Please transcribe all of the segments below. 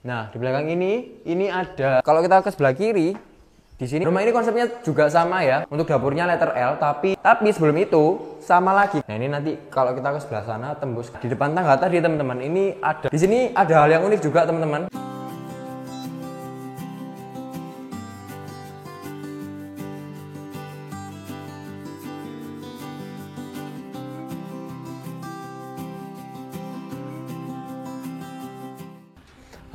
Nah, di belakang ini ada, kalau kita ke sebelah kiri, di sini rumah ini konsepnya juga sama ya, untuk dapurnya letter L, tapi sebelum itu sama lagi. Nah, ini nanti kalau kita ke sebelah sana tembus di depan tangga tadi teman-teman, ini ada, di sini ada hal yang unik juga teman-teman.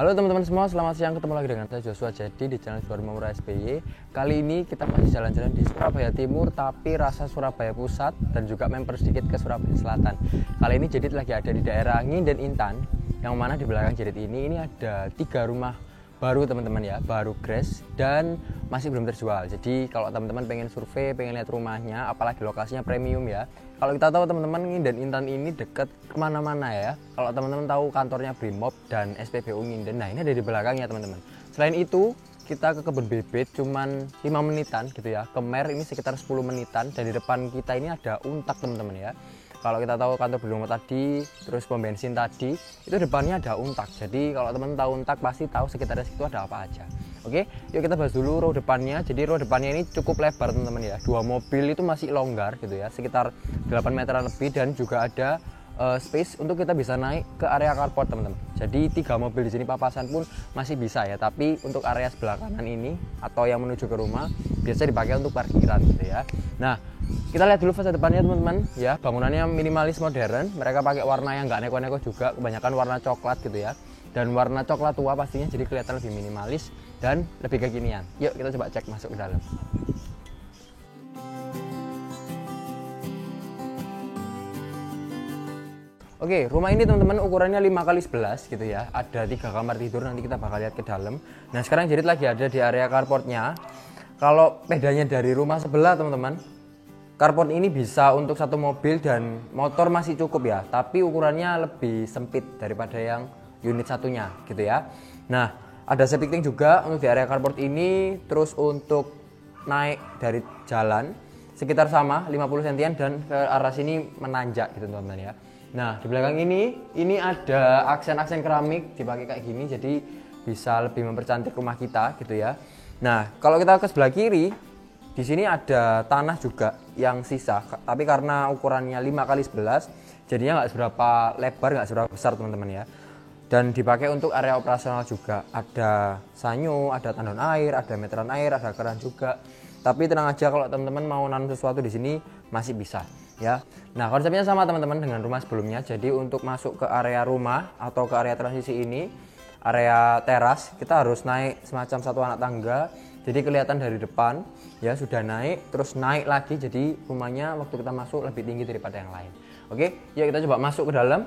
Halo teman-teman semua, selamat siang, ketemu lagi dengan saya Joshua Jadi di channel Juara Murah SBY. Kali ini kita masih jalan-jalan di Surabaya Timur, tapi rasa Surabaya Pusat dan juga member sedikit ke Surabaya Selatan. Kali ini Jedit lagi ada di daerah Nginden Intan, yang mana di belakang Jedit ini ada 3 rumah baru teman-teman ya, baru grass dan masih belum terjual. Jadi kalau teman-teman pengen survei, pengen lihat rumahnya, apalagi lokasinya premium ya. Kalau kita tahu teman-teman Nginden Intan ini dekat kemana-mana ya. Kalau teman-teman tahu kantornya Brimob dan SPBU Nginden, nah ini ada di belakangnya teman-teman. Selain itu kita ke kebun bibit cuman 5 menitan gitu ya. Ke Mer ini sekitar 10 menitan dan di depan kita ini ada Untak teman-teman ya. Kalau kita tahu kantor Brimob tadi, terus pom bensin tadi, itu depannya ada Untak. Jadi kalau teman-teman tahu Untak pasti tahu sekitarnya situ ada apa aja. Oke, yuk kita bahas dulu row depannya. Jadi row depannya ini cukup lebar teman-teman ya. 2 mobil itu masih longgar gitu ya, sekitar 8 meteran lebih dan juga ada space untuk kita bisa naik ke area carport teman-teman. Jadi 3 mobil di sini papasan pun masih bisa ya. Tapi untuk area sebelah kanan ini atau yang menuju ke rumah biasa dipakai untuk parkiran gitu ya. Nah, kita lihat dulu fasade depannya teman-teman ya. Bangunannya minimalis modern. Mereka pakai warna yang nggak neko-neko juga, kebanyakan warna coklat gitu ya. Dan warna coklat tua pastinya, jadi kelihatan lebih minimalis dan lebih kekinian. Yuk kita coba cek masuk ke dalam. Oke, rumah ini teman-teman ukurannya 5x11 gitu ya. Ada 3 kamar tidur, nanti kita bakal lihat ke dalam. Nah, sekarang Jedit lagi ada di area carportnya. Kalau bedanya dari rumah sebelah teman-teman, carport ini bisa untuk 1 mobil dan motor masih cukup ya. Tapi ukurannya lebih sempit daripada yang unit satunya gitu ya. Nah, ada septic tank juga untuk di area carport ini. Terus untuk naik dari jalan sekitar sama 50 cm dan ke arah sini menanjak gitu teman-teman ya. Nah, di belakang ini ada aksen-aksen keramik dipakai kayak gini, jadi bisa lebih mempercantik rumah kita gitu ya. Nah, kalau kita ke sebelah kiri, di sini ada tanah juga yang sisa, tapi karena ukurannya 5x11, jadinya nggak seberapa lebar, nggak seberapa besar teman-teman ya. Dan dipakai untuk area operasional juga, ada sanyo, ada tandon air, ada meteran air, ada keran juga. Tapi tenang aja, kalau teman-teman mau nanam sesuatu di sini masih bisa ya. Nah, konsepnya sama teman-teman dengan rumah sebelumnya. Jadi untuk masuk ke area rumah atau ke area transisi ini, area teras, kita harus naik semacam satu anak tangga. Jadi kelihatan dari depan ya, sudah naik, terus naik lagi. Jadi rumahnya waktu kita masuk lebih tinggi daripada yang lain. Oke, yuk kita coba masuk ke dalam.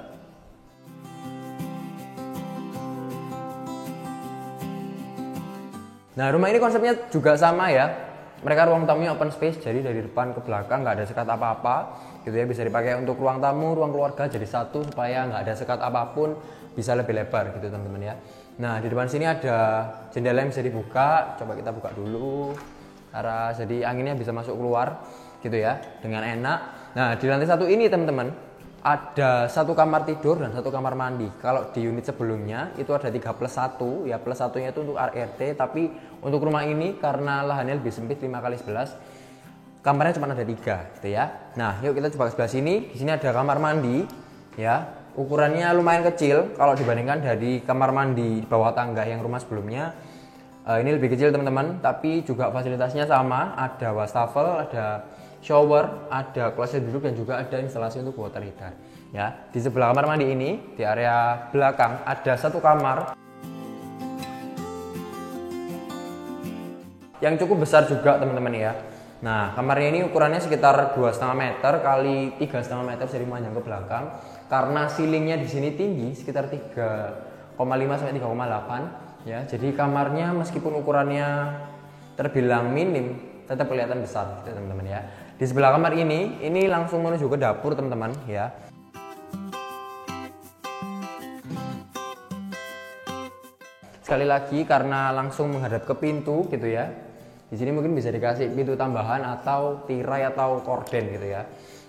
Nah, rumah ini konsepnya juga sama ya. Mereka ruang tamunya open space, jadi dari depan ke belakang nggak ada sekat apa-apa gitu ya. Bisa dipakai untuk ruang tamu, ruang keluarga jadi satu supaya nggak ada sekat apapun, bisa lebih lebar gitu teman-teman ya. Nah, di depan sini ada jendela yang bisa dibuka. Coba kita buka dulu, jadi anginnya bisa masuk keluar gitu ya dengan enak. Nah, di lantai 1 ini teman-teman ada 1 kamar tidur dan 1 kamar mandi. Kalau di unit sebelumnya itu ada 3+1 ya, plus satunya itu untuk RRT. Tapi untuk rumah ini karena lahannya lebih sempit 5x11, kamarnya cuma ada 3 gitu ya. Nah, yuk kita coba ke sebelah sini. Di sini ada kamar mandi ya. Ukurannya lumayan kecil kalau dibandingkan dari kamar mandi bawah tangga yang rumah sebelumnya. Ini lebih kecil teman-teman, tapi juga fasilitasnya sama. Ada wastafel, ada shower, ada kloset duduk dan juga ada instalasi untuk water heater ya. Di sebelah kamar mandi ini, di area belakang ada 1 kamar yang cukup besar juga teman-teman ya. Nah, kamarnya ini ukurannya sekitar 2,5 meter kali 3,5 meter dari panjang ke belakang. Karena ceilingnya di sini tinggi sekitar 3,5 sampai 3,8 ya. Jadi kamarnya meskipun ukurannya terbilang minim, tetap kelihatan besar gitu, teman-teman ya. Di sebelah kamar ini langsung menuju ke dapur teman-teman ya. Sekali lagi karena langsung menghadap ke pintu gitu ya. Di sini mungkin bisa dikasih pintu tambahan atau tirai atau korden gitu ya.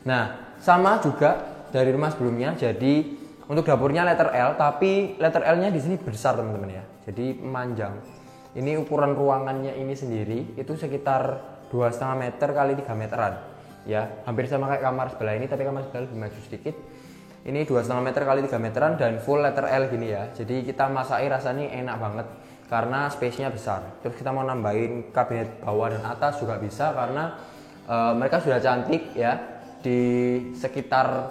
Nah, sama juga dari rumah sebelumnya. Jadi Untuk dapurnya letter L, tapi letter L-nya di sini besar teman-teman ya. Jadi memanjang. Ini ukuran ruangannya ini sendiri itu sekitar 2,5 meter kali 3 meteran. Ya, hampir sama kayak kamar sebelah ini, tapi kamar sebelah lebih maju sedikit. Ini 2,5 meter kali 3 meteran dan full letter L gini ya. Jadi kita masaki rasanya enak banget karena space-nya besar. Terus kita mau nambahin kabinet bawah dan atas juga bisa karena mereka sudah cantik ya. Di sekitar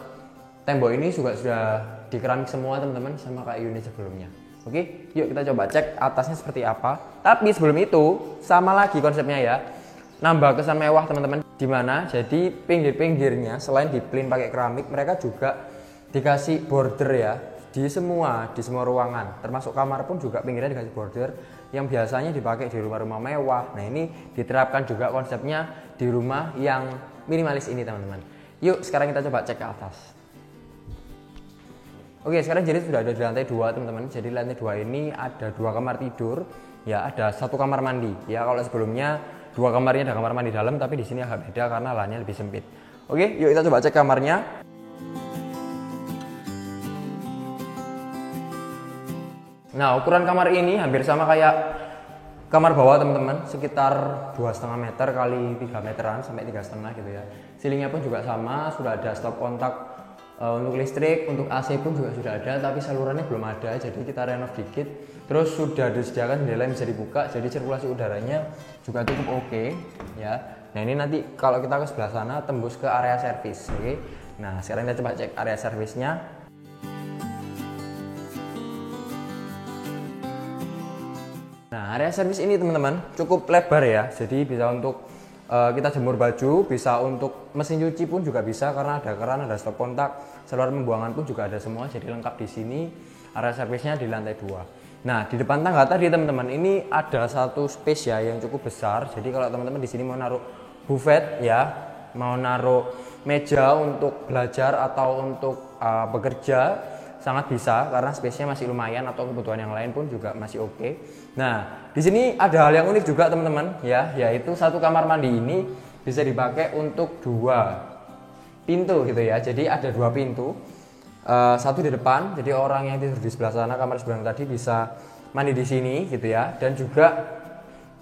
tembok ini juga sudah di keramik semua teman-teman, sama kayak unit sebelumnya. Oke, yuk kita coba cek atasnya seperti apa. Tapi sebelum itu sama lagi konsepnya ya, nambah kesan mewah teman-teman. Dimana jadi pinggir-pinggirnya selain di plain pakai keramik, mereka juga dikasih border ya di semua ruangan, termasuk kamar pun juga pinggirnya dikasih border yang biasanya dipakai di rumah-rumah mewah. Nah ini diterapkan juga konsepnya di rumah yang minimalis ini teman-teman. Yuk sekarang kita coba cek ke atas. Oke, sekarang jadi sudah ada di lantai 2 teman-teman. Jadi lantai 2 ini ada 2 kamar tidur, ya ada 1 kamar mandi. Ya kalau sebelumnya 2 kamarnya ada kamar mandi dalam, tapi di sini agak beda karena lahannya lebih sempit. Oke, yuk kita coba cek kamarnya. Nah, ukuran kamar ini hampir sama kayak kamar bawah teman-teman, sekitar 2,5 meter kali 3 meteran sampai 3,5 gitu ya. Ceilingnya pun juga sama, sudah ada stop kontak. Untuk listrik, untuk AC pun juga sudah ada, tapi salurannya belum ada, jadi kita renov dikit. Terus sudah disediakan jendela yang bisa dibuka, jadi sirkulasi udaranya juga cukup oke ya. Nah ini nanti kalau kita ke sebelah sana tembus ke area servis. Oke. Nah sekarang kita coba cek area servisnya. Nah area servis ini teman-teman cukup lebar ya, jadi bisa untuk kita jemur baju, bisa untuk mesin cuci pun juga bisa karena ada keran, ada stop kontak, saluran pembuangan pun juga ada semua, jadi lengkap di sini. Area servisnya di lantai 2. Nah di depan tangga tadi teman-teman ini ada satu space ya yang cukup besar. Jadi kalau teman-teman di sini mau naruh buffet ya, mau naruh meja untuk belajar atau untuk bekerja, sangat bisa karena space-nya masih lumayan, atau kebutuhan yang lain pun juga masih oke. Nah, di sini ada hal yang unik juga teman-teman ya, yaitu satu kamar mandi ini bisa dipakai untuk 2 pintu gitu ya. Jadi ada 2 pintu, satu di depan, jadi orang yang tidur di sebelah sana kamar sebelah tadi bisa mandi di sini gitu ya. Dan juga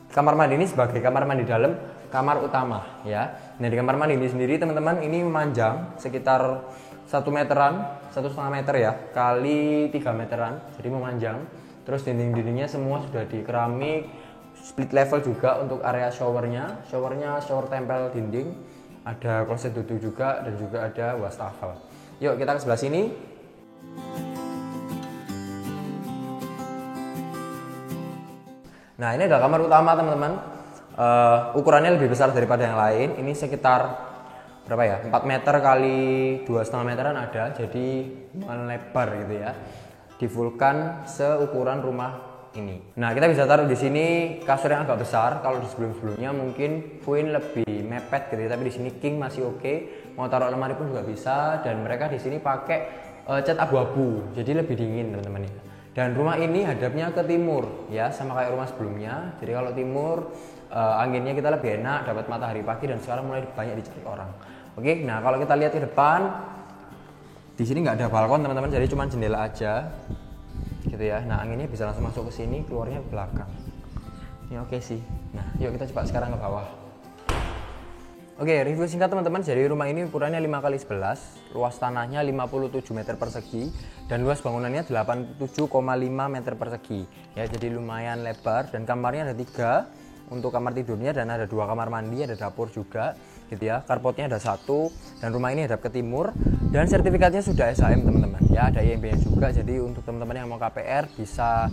kamar mandi ini sebagai kamar mandi dalam, kamar utama ya. Nah di kamar mandi ini sendiri teman-teman ini memanjang sekitar 1 meteran, 1,5 meter ya, kali 3 meteran, jadi memanjang. Terus dinding-dindingnya semua sudah di keramik, split level juga untuk area showernya, shower tempel dinding, ada kloset duduk juga, dan juga ada wastafel. Yuk kita ke sebelah sini. Nah ini adalah kamar utama teman-teman, ukurannya lebih besar daripada yang lain, ini sekitar berapa ya, 4 meter kali 2,5 meteran ada, jadi melebar gitu ya, difulkan seukuran rumah ini. Nah kita bisa taruh di sini kasur yang agak besar. Kalau di sebelumnya mungkin queen lebih mepet gitu ya, tapi di sini king masih oke. Mau taruh lemari pun juga bisa, dan mereka di sini pakai cat abu-abu, jadi lebih dingin teman-teman ya. Dan rumah ini hadapnya ke timur ya, sama kayak rumah sebelumnya. Jadi kalau timur anginnya kita lebih enak, dapat matahari pagi, dan sekarang mulai banyak dicari orang. Oke, nah kalau kita lihat ke depan, di sini nggak ada balkon teman-teman, jadi cuma jendela aja, gitu ya. Nah anginnya bisa langsung masuk ke sini, keluarnya ke belakang. Ini oke sih. Nah yuk kita coba sekarang ke bawah. Oke, review singkat teman-teman. Jadi rumah ini ukurannya 5x11, luas tanahnya 57 meter persegi, dan luas bangunannya 87,5 meter persegi. Ya, jadi lumayan lebar, dan kamarnya ada 3 untuk kamar tidurnya, dan ada 2 kamar mandi, ada dapur juga, gitu ya. Carportnya ada 1, dan rumah ini hadap ke timur, dan sertifikatnya sudah SHM teman-teman. Ya, ada IMB-nya juga. Jadi untuk teman-teman yang mau KPR bisa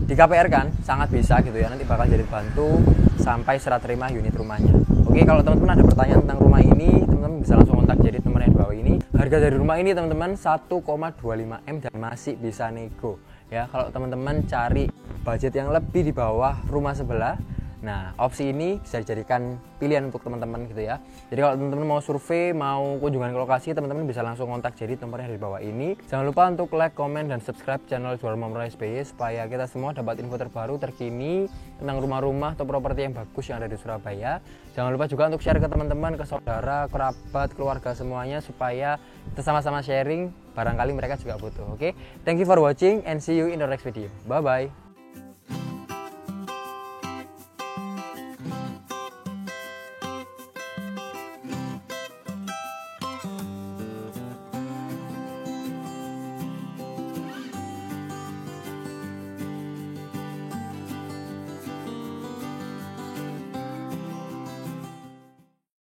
di KPR kan, sangat bisa gitu ya. Nanti bakal jadi bantu sampai serah terima unit rumahnya. Oke, kalau teman-teman ada pertanyaan tentang rumah ini, teman-teman bisa langsung kontak jadi teman yang di bawah ini. Harga dari rumah ini teman-teman 1,25 M dan masih bisa nego. Ya, kalau teman-teman cari budget yang lebih di bawah rumah sebelah, nah opsi ini bisa dijadikan pilihan untuk teman-teman gitu ya. Jadi kalau teman-teman mau survei, mau kunjungan ke lokasi, teman-teman bisa langsung kontak jadi nomornya di bawah ini. Jangan lupa untuk like, comment, dan subscribe channel Juara Rumah Murah SBY supaya kita semua dapat info terbaru terkini tentang rumah-rumah atau properti yang bagus yang ada di Surabaya. Jangan lupa juga untuk share ke teman-teman, ke saudara, kerabat, keluarga semuanya, supaya kita sama-sama sharing barangkali mereka juga butuh. Oke, thank you for watching and see you in the next video. Bye bye.